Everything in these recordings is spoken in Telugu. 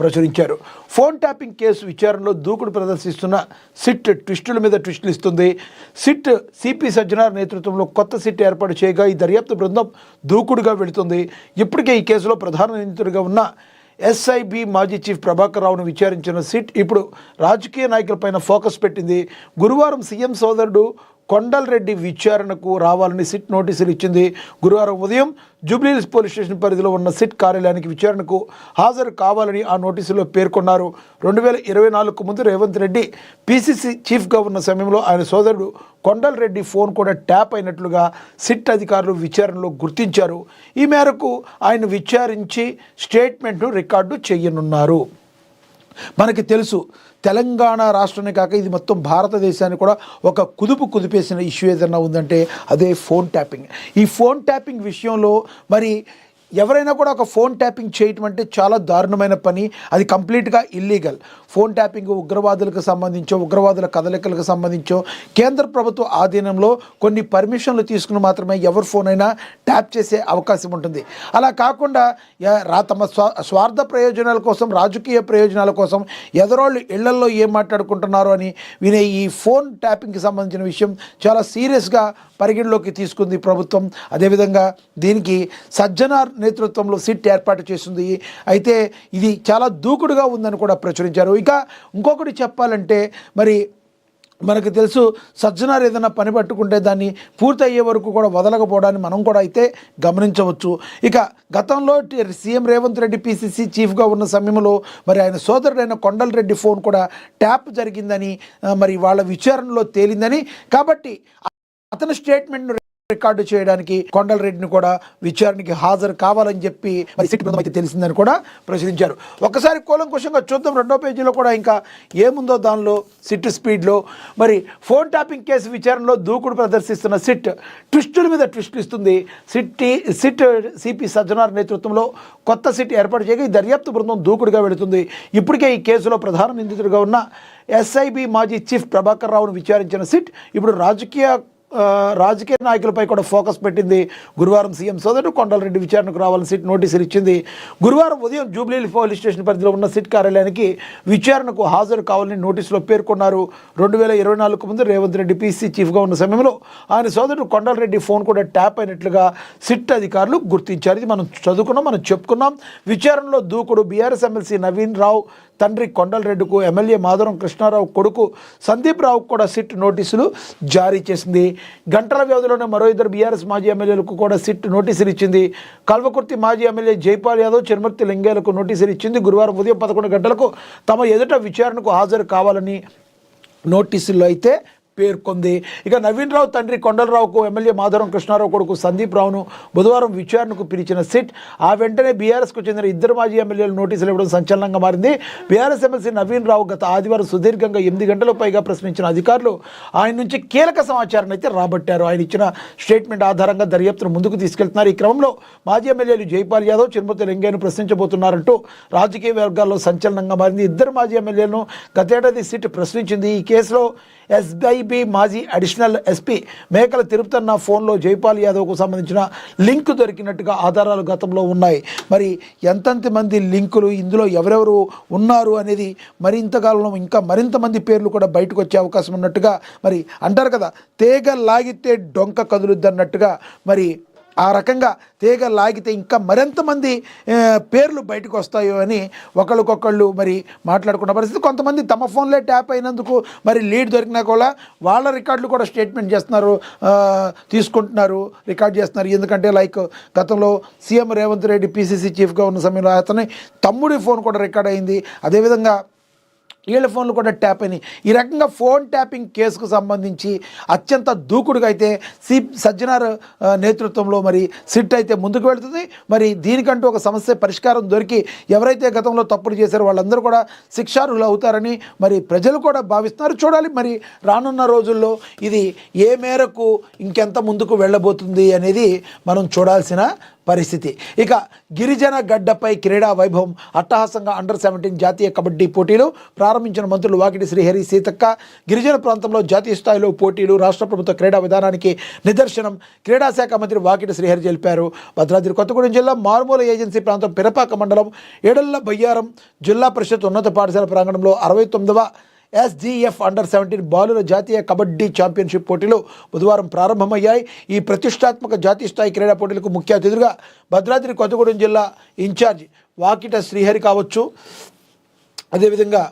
ప్రచురించారు. ఫోన్ ట్యాపింగ్ కేసు విచారణలో దూకుడు ప్రదర్శిస్తున్న సిట్ ట్విస్టుల మీద ట్విస్టులు ఇస్తుంది. సిట్ సిపి సజ్జనార్ నేతృత్వంలో కొత్త సిట్ ఏర్పాటు చేయగా ఈ దర్యాప్తు బృందం దూకుడుగా వెళుతుంది. ఇప్పటికే ఈ కేసులో ప్రధాన నిందితుడిగా ఉన్న ఎస్ఐబి మాజీ చీఫ్ ప్రభాకర్ రావును విచారించిన సిట్ ఇప్పుడు రాజకీయ నాయకులపైన ఫోకస్ పెట్టింది. గురువారం సీఎం సోదరుడు కొండల్రెడ్డి విచారణకు రావాలని సిట్ నోటీసులు ఇచ్చింది. గురువారం ఉదయం జూబ్లీహిల్స్ పోలీస్ స్టేషన్ పరిధిలో ఉన్న సిట్ కార్యాలయానికి విచారణకు హాజరు కావాలని ఆ నోటీసులో పేర్కొన్నారు. 2024కు ముందు రేవంత్ రెడ్డి పిసిసి చీఫ్గా ఉన్న సమయంలో ఆయన సోదరుడు కొండల్రెడ్డి ఫోన్ కూడా ట్యాప్ అయినట్లుగా సిట్ అధికారులు విచారణలో గుర్తించారు. ఈ మేరకు ఆయన విచారించి స్టేట్మెంట్ను రికార్డు చేయనున్నారు. మనకి తెలుసు, తెలంగాణ రాష్ట్రాన్ని కాక ఇది మొత్తం భారతదేశాన్ని కూడా ఒక కుదిపేసిన ఇష్యూ ఏదైనా ఉందంటే అదే ఫోన్ ట్యాపింగ్. ఈ ఫోన్ ట్యాపింగ్ విషయంలో మరి ఎవరైనా కూడా ఒక ఫోన్ ట్యాపింగ్ చేయటం అంటే చాలా దారుణమైన పని. అది కంప్లీట్గా ఇల్లీగల్. ఫోన్ ట్యాపింగ్ ఉగ్రవాదులకు సంబంధించో ఉగ్రవాదుల కదలికలకు సంబంధించో కేంద్ర ప్రభుత్వ ఆధీనంలో కొన్ని పర్మిషన్లు తీసుకుని మాత్రమే ఎవరి ఫోన్ అయినా ట్యాప్ చేసే అవకాశం ఉంటుంది. అలా కాకుండా తమ స్వార్థ ప్రయోజనాల కోసం, రాజకీయ ప్రయోజనాల కోసం ఎదరోళ్ళు ఇళ్లల్లో ఏం మాట్లాడుకుంటున్నారో అని వినే ఈ ఫోన్ ట్యాపింగ్కి సంబంధించిన విషయం చాలా సీరియస్గా పరిగణలోకి తీసుకుంది ప్రభుత్వం. అదేవిధంగా దీనికి సజ్జనార్ నేతృత్వంలో సిట్ ఏర్పాటు చేస్తుంది. అయితే ఇది చాలా దూకుడుగా ఉందని కూడా ప్రచురించారు. ఇక ఇంకొకటి చెప్పాలంటే మరి మనకు తెలుసు, సజ్జనార్ ఏదైనా పని పట్టుకుంటే దాన్ని పూర్తి అయ్యే వరకు కూడా వదలకపోవడాన్ని మనం కూడా అయితే గమనించవచ్చు. ఇక గతంలో సీఎం రేవంత్ రెడ్డి పిసిసి చీఫ్గా ఉన్న సమయంలో మరి ఆయన సోదరుడైన కొండల్రెడ్డి ఫోన్ కూడా ట్యాప్ జరిగిందని మరి వాళ్ళ విచారణలో తేలిందని, కాబట్టి అతని స్టేట్మెంట్ను రికార్డు చేయడానికి కొండల్రెడ్డిని కూడా విచారణకి హాజరు కావాలని చెప్పి మరి సిట్ బృందం అయితే తెలిసిందని కూడా ప్రచురించారు. ఒకసారి కూలంకుషంగా చూద్దాం. 2వ పేజీలో కూడా ఇంకా ఏముందో దానిలో సిట్ స్పీడ్లో. మరి ఫోన్ ట్యాపింగ్ కేసు విచారణలో దూకుడు ప్రదర్శిస్తున్న సిట్ ట్విస్టుల మీద ట్విస్టులు ఇస్తుంది. సిట్ సిపి సజ్జనార్ నేతృత్వంలో కొత్త సిట్ ఏర్పాటు చేయగా ఈ దర్యాప్తు బృందం దూకుడుగా వెళుతుంది. ఇప్పటికే ఈ కేసులో ప్రధాన నిందితుడిగా ఉన్న ఎస్ఐబి మాజీ చీఫ్ ప్రభాకర్ రావును విచారించిన సిట్ ఇప్పుడు రాజకీయ నాయకులపై కూడా ఫోకస్ పెట్టింది. గురువారం సీఎం సోదరుడు కొండల్రెడ్డి విచారణకు రావాలని సిట్ నోటీసులు ఇచ్చింది. గురువారం ఉదయం జూబ్లీహిల్స్ పోలీస్ స్టేషన్ పరిధిలో ఉన్న సిట్ కార్యాలయానికి విచారణకు హాజరు కావాలని నోటీసులో పేర్కొన్నారు. 2024కు ముందు రేవంత్ రెడ్డి పిసిసి చీఫ్గా ఉన్న సమయంలో ఆయన సోదరుడు కొండల్రెడ్డి ఫోన్ కూడా ట్యాప్ అయినట్లుగా సిట్ అధికారులు గుర్తించారు. ఇది మనం చదువుకున్నాం, మనం చెప్పుకున్నాం. విచారణలో దూకుడు. బీఆర్ఎస్ ఎమ్మెల్సీ నవీన్ రావు తండ్రి కొండల్రెడ్డికు, ఎమ్మెల్యే మాధవరం కృష్ణారావు కొడుకు సందీప్ రావుకు కూడా సిట్ నోటీసులు జారీ చేసింది. గంటల వ్యవధిలోనే మరో 2 బీఆర్ఎస్ మాజీ ఎమ్మెల్యేలకు కూడా సిట్ నోటీసులు ఇచ్చింది. కల్వకుర్తి మాజీ ఎమ్మెల్యే జైపాల్ యాదవ్, చిరుమర్తి లింగేలకు నోటీసులు ఇచ్చింది. గురువారం ఉదయం 11 గంటలకు తమ ఎదుట విచారణకు హాజరు కావాలని నోటీసుల్లో అయితే పేర్కొంది. ఇక నవీన్ రావు తండ్రి కొండలరావుకు, ఎమ్మెల్యే మాధవరం కృష్ణారావు కొడుకు సందీప్ రావును బుధవారం విచారణకు పిలిచిన సిట్ ఆ వెంటనే బీఆర్ఎస్కు చెందిన 2 మాజీ ఎమ్మెల్యేలు నోటీసులు ఇవ్వడం సంచలనంగా మారింది. బీఆర్ఎస్ ఎమ్మెల్సీ నవీన్ రావు గత ఆదివారం సుదీర్ఘంగా 8 గంటలకు పైగా ప్రశ్నించిన అధికారులు ఆయన నుంచి కీలక సమాచారాన్ని అయితే రాబట్టారు. ఆయన ఇచ్చిన స్టేట్మెంట్ ఆధారంగా దర్యాప్తును ముందుకు తీసుకెళ్తున్నారు. ఈ క్రమంలో మాజీ ఎమ్మెల్యేలు జైపాల్ యాదవ్, చిరుమతి లింగేను ప్రశ్నించబోతున్నారంటూ రాజకీయ వర్గాల్లో సంచలనంగా మారింది. 2 మాజీ ఎమ్మెల్యేలను గతేడాది సిట్ ప్రశ్నించింది. ఈ కేసులో ఎస్ఐబి మాజీ అడిషనల్ ఎస్పీ మేకల తిరుపతన్న ఫోన్లో జైపాల్ యాదవ్కు సంబంధించిన లింక్ దొరికినట్టుగా ఆధారాలు గతంలో ఉన్నాయి. మరి ఎంతమంది లింకులు, ఇందులో ఎవరెవరు ఉన్నారు అనేది మరింతకాలంలో ఇంకా మరింత మంది పేర్లు కూడా బయటకు వచ్చే అవకాశం ఉన్నట్టుగా మరి అంటారు కదా, తీగ లాగితే డొంక కదులుద్దన్నట్టుగా మరి ఆ రకంగా తీగ లాగితే ఇంకా మరింతమంది పేర్లు బయటకు వస్తాయో అని ఒకళ్ళకొకళ్ళు మరి మాట్లాడుకున్న పరిస్థితి. కొంతమంది తమ ఫోన్లే ట్యాప్ అయినందుకు మరి లీడ్ దొరికినా కూడా వాళ్ళ రికార్డులు కూడా స్టేట్మెంట్ చేస్తున్నారు, తీసుకుంటున్నారు, రికార్డ్ చేస్తున్నారు. ఎందుకంటే లైక్ గతంలో సీఎం రేవంత్ రెడ్డి పిసిసి చీఫ్గా ఉన్న సమయంలో అతని తమ్ముడి ఫోన్ కూడా రికార్డ్ అయింది. అదేవిధంగా వీళ్ళ ఫోన్లు కూడా ట్యాప్ అయినాయి. ఈ రకంగా ఫోన్ ట్యాపింగ్ కేసుకు సంబంధించి అత్యంత దూకుడుగా అయితే సజ్జనార్ నేతృత్వంలో మరి సిట్ అయితే ముందుకు వెళుతుంది. మరి దీనికంటూ ఒక సమస్య పరిష్కారం దొరికి ఎవరైతే గతంలో తప్పులు చేశారో వాళ్ళందరూ కూడా శిక్షార్హులు అవుతారని మరి ప్రజలు కూడా భావిస్తున్నారు. చూడాలి మరి రానున్న రోజుల్లో ఇది ఏ మేరకు ఇంకెంత ముందుకు వెళ్ళబోతుంది అనేది మనం చూడాల్సిన పరిస్థితి. ఇక గిరిజన గడ్డపై క్రీడా వైభవం అట్టహాసంగా అండర్-17 జాతీయ కబడ్డీ పోటీలు ప్రారంభించిన మంత్రులు వాకిటి శ్రీహరి, సీతక్క. గిరిజన ప్రాంతంలో జాతీయ స్థాయిలో పోటీలు రాష్ట్ర ప్రభుత్వ క్రీడా విధానానికి నిదర్శనం క్రీడా శాఖ మంత్రి వాకిటి శ్రీహరి తెలిపారు. భద్రాద్రి కొత్తగూడెం జిల్లా మారుమూల ఏజెన్సీ ప్రాంతం పిరపాక మండలం ఏడళ్ల బయ్యారం జిల్లా పరిషత్ ఉన్నత పాఠశాల ప్రాంగణంలో 69వ ఎస్జీఎఫ్ అండర్-17 బాలుర జాతీయ కబడ్డీ ఛాంపియన్షిప్ పోటీలు బుధవారం ప్రారంభమయ్యాయి. ఈ ప్రతిష్టాత్మక జాతీయ స్థాయి క్రీడా పోటీలకు ముఖ్య అతిథులుగా భద్రాద్రి కొత్తగూడెం జిల్లా ఇన్ఛార్జ్ వాకిట శ్రీహరి కావచ్చు, అదేవిధంగా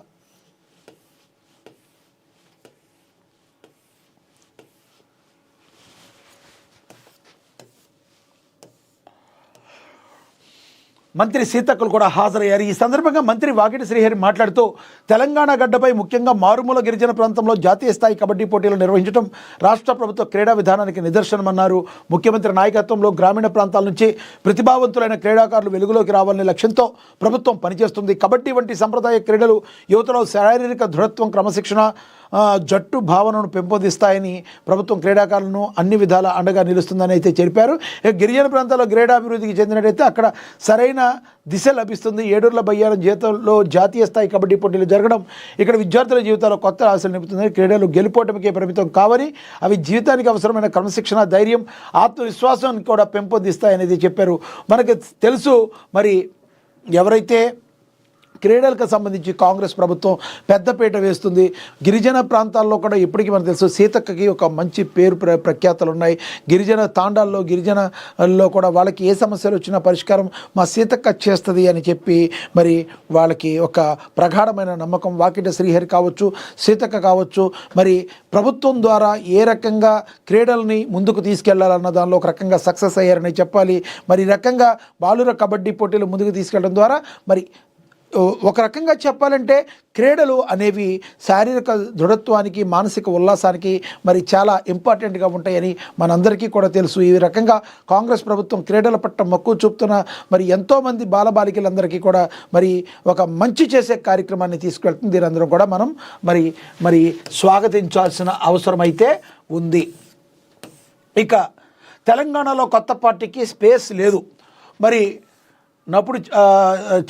మంత్రి సీతక్కలు కూడా హాజరయ్యారు. ఈ సందర్భంగా మంత్రి వాకిటి శ్రీహరి మాట్లాడుతూ తెలంగాణ గడ్డపై ముఖ్యంగా మారుమూల గిరిజన ప్రాంతంలో జాతీయ స్థాయి కబడ్డీ పోటీలు నిర్వహించడం రాష్ట్ర ప్రభుత్వ క్రీడా విధానానికి నిదర్శనమన్నారు. ముఖ్యమంత్రి నాయకత్వంలో గ్రామీణ ప్రాంతాల నుంచి ప్రతిభావంతులైన క్రీడాకారులు వెలుగులోకి రావాలనే లక్ష్యంతో ప్రభుత్వం పనిచేస్తుంది. కబడ్డీ వంటి సంప్రదాయ క్రీడలు యువతలో శారీరక దృఢత్వం, క్రమశిక్షణ, జట్టు భావనను పెంపొందిస్తాయని ప్రభుత్వం క్రీడాకారులను అన్ని విధాల అండగా నిలుస్తుందని అయితే చెప్పారు. గిరిజన ప్రాంతాల్లో క్రీడాభివృద్ధికి చెందినట్టయితే అక్కడ సరైన దిశ లభిస్తుంది. ఏడూర్ల బయ్యారం జీవితంలో జాతీయ స్థాయి కబడ్డీ పోటీలు జరగడం ఇక్కడ విద్యార్థుల జీవితాల్లో కొత్త ఆశలు నింపుతుంది. క్రీడలు గెలుపోటమికే పరిమితం కావని అవి జీవితానికి అవసరమైన క్రమశిక్షణ, ధైర్యం, ఆత్మవిశ్వాసాన్ని కూడా పెంపొందిస్తాయనేది చెప్పారు. మనకు తెలుసు మరి ఎవరైతే క్రీడలకు సంబంధించి కాంగ్రెస్ ప్రభుత్వం పెద్దపీట వేస్తుంది. గిరిజన ప్రాంతాల్లో కూడా ఇప్పటికీ మనకు తెలుసు సీతక్కకి ఒక మంచి పేరు ప్రఖ్యాతలు ఉన్నాయి. గిరిజన తాండాల్లో గిరిజనల్లో కూడా వాళ్ళకి ఏ సమస్యలు వచ్చినా పరిష్కారం మా సీతక్క చేస్తుంది అని చెప్పి మరి వాళ్ళకి ఒక ప్రగాఢమైన నమ్మకం. వాకిట శ్రీహరి కావచ్చు, సీతక్క కావచ్చు, మరి ప్రభుత్వం ద్వారా ఏ రకంగా క్రీడల్ని ముందుకు తీసుకెళ్లాలన్న దానిలో ఒక రకంగా సక్సెస్ అయ్యారని చెప్పాలి. మరి ఈ రకంగా బాలుర కబడ్డీ పోటీలు ముందుకు తీసుకెళ్లడం ద్వారా మరి ఒక రకంగా చెప్పాలంటే క్రీడలు అనేవి శారీరక దృఢత్వానికి, మానసిక ఉల్లాసానికి మరి చాలా ఇంపార్టెంట్గా ఉంటాయని మనందరికీ కూడా తెలుసు. ఈ రకంగా కాంగ్రెస్ ప్రభుత్వం క్రీడల పట్ల మక్కువ చూపుతున్న మరి ఎంతోమంది బాలబాలికలందరికీ కూడా మరి ఒక మంచి చేసే కార్యక్రమాన్ని తీసుకెళ్తుంది. దీనందరం కూడా మనం మరి స్వాగతించాల్సిన అవసరం అయితే ఉంది. ఇక తెలంగాణలో కొత్త పార్టీకి స్పేస్ లేదు. మరి నప్పుడు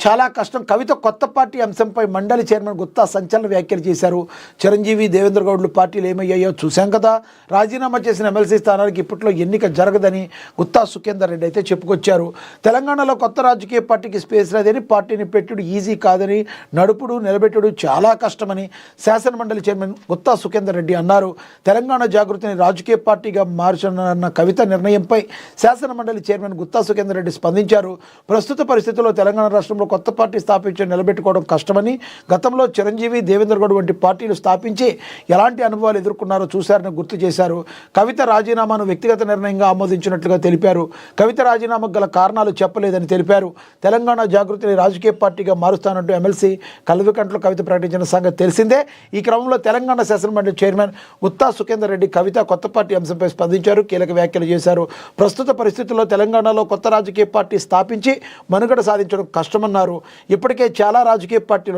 చాలా కష్టం. కవిత కొత్త పార్టీ అంశంపై మండలి చైర్మన్ గుత్తా సంచలన వ్యాఖ్యలు చేశారు. చిరంజీవి, దేవేంద్ర గౌడ్లు పార్టీలు ఏమయ్యాయో చూశాం కదా. రాజీనామా చేసిన ఎమ్మెల్సీ స్థానానికి ఇప్పట్లో ఎన్నిక జరగదని గుత్తా సుఖేందర్ రెడ్డి అయితే చెప్పుకొచ్చారు. తెలంగాణలో కొత్త రాజకీయ పార్టీకి స్పేస్ లేదని, పార్టీని పెట్టుడు ఈజీ కాదని, నడుపుడు నిలబెట్టుడు చాలా కష్టమని శాసనమండలి చైర్మన్ గుత్తా సుఖేందర్ రెడ్డి అన్నారు. తెలంగాణ జాగృతిని రాజకీయ పార్టీగా మార్చనున్న కవిత నిర్ణయంపై శాసనమండలి చైర్మన్ గుత్తా సుఖేందర్ రెడ్డి స్పందించారు. ప్రస్తుత పరిస్థితుల్లో తెలంగాణ రాష్ట్రంలో కొత్త పార్టీ స్థాపించి నిలబెట్టుకోవడం కష్టమని, గతంలో చిరంజీవి, దేవేంద్ర గౌడ్ వంటి పార్టీలు స్థాపించి ఎలాంటి అనుభవాలు ఎదుర్కొన్నారో చూశారని గుర్తు చేశారు. కవిత రాజీనామాను వ్యక్తిగత నిర్ణయంగా ఆమోదించినట్లుగా తెలిపారు. కవిత రాజీనామాకు గల కారణాలు చెప్పలేదని తెలిపారు. తెలంగాణ జాగృతిని రాజకీయ పార్టీగా మారుస్తానంటూ ఎమ్మెల్సీ కల్వకుంట్ల కవిత ప్రకటించిన సంగతి తెలిసిందే. ఈ క్రమంలో తెలంగాణ శాసనమండలి చైర్మన్ గుత్తా సుఖేందర్ రెడ్డి కవిత కొత్త పార్టీ అంశంపై స్పందించారు, కీలక వ్యాఖ్యలు చేశారు. ప్రస్తుత పరిస్థితుల్లో తెలంగాణలో కొత్త రాజకీయ పార్టీ స్థాపించి మనుగడ సాధించడం కష్టమన్నారు. ఇప్పటికే చాలా రాజకీయ పార్టీలు